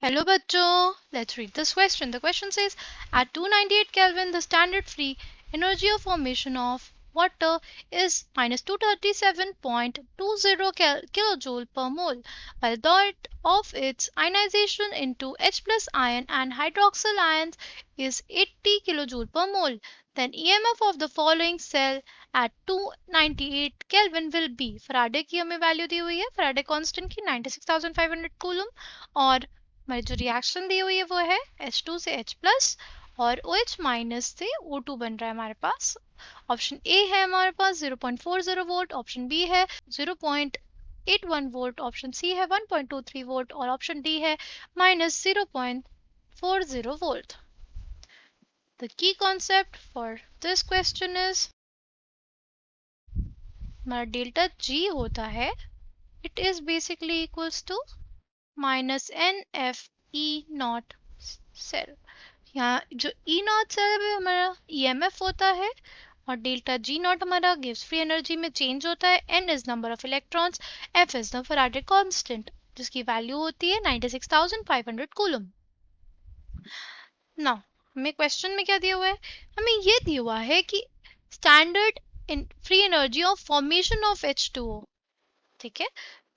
Hello bachcho, let's read this question. The question says at 298 Kelvin the standard free energy of formation of water is minus 237.20 kilojoule per mole, while that of its ionization into H plus ion and hydroxyl ions is 80 kilojoule per mole. Then EMF of the following cell at 298 Kelvin will be Faraday की हमें value दी हुई है Faraday constant की 96,500 coulomb और हमारी जो reaction दी हुई है वो है H2 से H प्लस और OH माइनस से O2 बन रहा है हमारे पास। ऑप्शन ए है हमारे पास 0.40 वोल्ट, ऑप्शन बी है 0.81 वोल्ट, ऑप्शन सी है 1.23 वोल्ट और ऑप्शन डी है minus 0.40 volt. The key concept for this question is हमारा डेल्टा G होता है it is basically equals to minus N F E nought cell. यहाँ जो ई nought cell में हमारा ईएमएफ होता है और डेल्टा जी नॉट हमारा गिव्स फ्री एनर्जी में चेंज होता है। N is number of electrons, F is the Faraday constant जिसकी वैल्यू होती है 96,500 कूलम। नाउ हमें क्वेश्चन में क्या दिया हुआ है, हमें ये दिया हुआ है कि standard free energy of formation of H2O। ठीक है,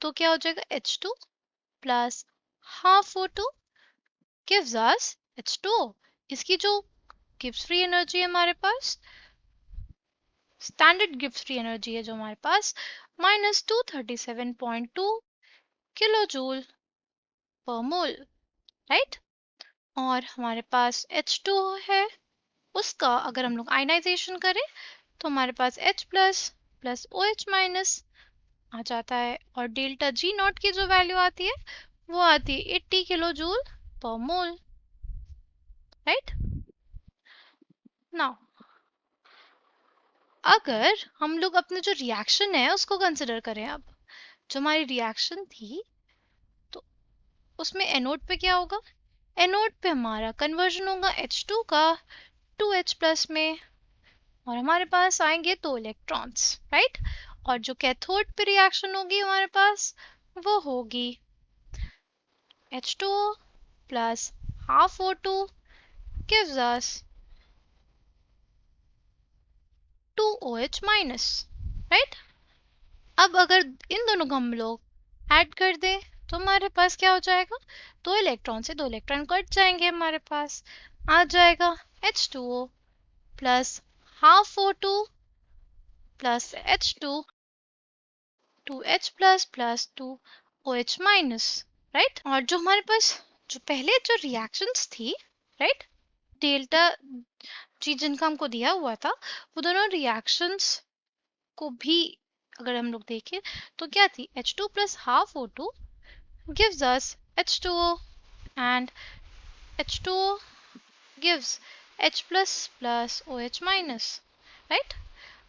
तो क्या हो जाएगा H2 plus half O2 gives us H2O। इसकी जो गिव्स फ्री एनर्जी है हमारे पास, स्टैंडर्ड गिव्स फ्री एनर्जी है जो हमारे पास माइनस 237.2 किलो जूल पर मोल, राइट। और हमारे पास H2O है, उसका अगर हम लोग आयनाइजेशन करें तो हमारे पास H plus plus OH minus आ जाता है और डेल्टा जी नॉट की जो वैल्यू आती है वो आती है 80 किलो जूल पर मोल, राइट। नाउ अगर हम लोग अपने जो रिएक्शन है उसको कंसिडर करें, अब जो हमारी रिएक्शन थी तो उसमें एनोड पे क्या होगा, एनोड पे हमारा कन्वर्जन होगा H2 का 2H प्लस में और हमारे पास आएंगे 2 इलेक्ट्रॉन्स, राइट। और जो कैथोड पे रिएक्शन होगी हमारे पास वो होगी H2O plus half O2 gives us 2OH minus, right. अब अगर इन दोनों को हम लोग ऐड कर दें तो हमारे पास क्या हो जाएगा, 2 इलेक्ट्रॉन से 2 इलेक्ट्रॉन कट जाएंगे, हमारे पास आ जाएगा H2O plus half O2 plus H2 2H plus plus 2OH minus, right. और जो हमारे पास जो पहले जो रिएक्शंस थी, राइट, डेल्टा जी जिनका हमको दिया हुआ था वो दोनों रिएक्शंस को भी अगर हम लोग देखें तो क्या थी, H2 plus half O2 gives us H2O and H2O gives H plus plus OH minus, right।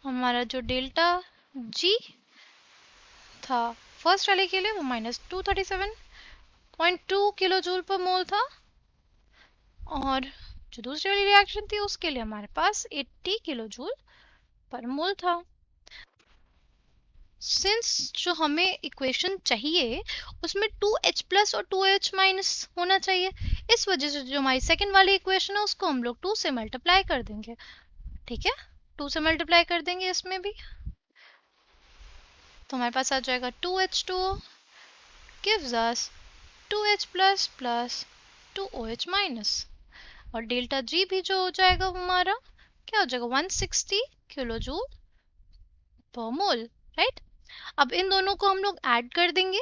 हमारा जो डेल्टा G था फर्स्ट वाले के लिए वो माइनस 237.2 किलो जूल पर मोल था और जो दूसरी वाली रिएक्शन थी उसके लिए हमारे पास 80 किलो जूल पर मोल था। सिंस जो हमें इक्वेशन चाहिए उसमें 2H प्लस और 2H माइनस होना चाहिए, इस वजह से जो हमारी सेकंड वाली इक्वेशन है उसको हम लोग 2 से मल्टीप्लाई कर देंगे, ठीक है। 2 से मल्टीप्लाई कर देंगे इसमें भी तो हमारे पास आ जाएगा 2H2O gives us 2H plus plus 2OH minus और डेल्टा जी भी जो हो जाएगा हमारा क्या हो जाएगा 160 किलो जूल पर मोल, राइट। अब इन दोनों को हम लोग ऐड कर देंगे,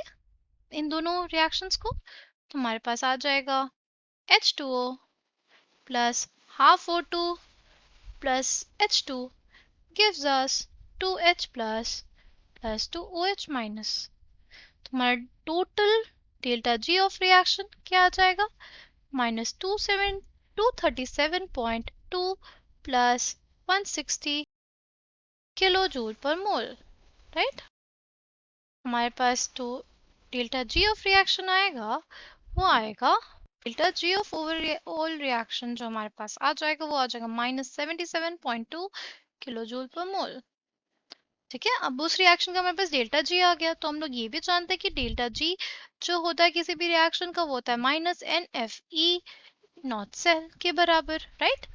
इन दोनों रिएक्शंस को, तो हमारे पास आ जाएगा H2O plus half O2 plus H2 gives us 2H plus plus 2OH minus. तो हमारा total delta G of reaction क्या आ जाएगा, माइनस 237.2 प्लस 160 किलो जूल पर मोल, राइट। हमारे पास तो डेल्टा जी ऑफ रिएक्शन आएगा वो आएगा delta G of overall reaction जो हमारे पास आ जाएगा वो आ जाएगा माइनस 77.2 किलो जूल पर मोल, ठीक है, अब उस रिएक्शन का हमारे पास डेल्टा जी आ गया, तो हम लोग ये भी जानते हैं कि डेल्टा जी जो होता है किसी भी रिएक्शन का वो होता है minus N F E nought cell के बराबर, राइट।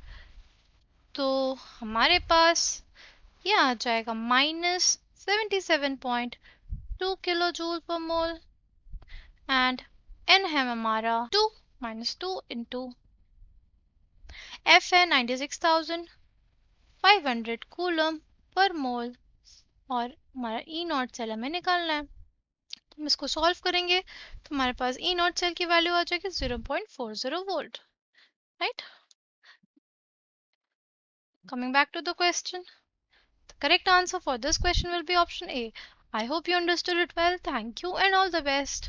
तो हमारे पास ये आ जाएगा -77.2 किलो जूल पर मोल, एंड एन है हमारा 2 -2 इंटू एफ है 96,500 कूलम पर मोल, और हमारा ई नॉट सेल हमें निकालना है। तो हम इसको सॉल्व करेंगे तो हमारे पास ई नॉट सेल की वैल्यू आ जाएगी 0.40 volt, right. Coming back to the question, the correct answer for this question will be option A. I hope you understood it well. Thank you and all the best.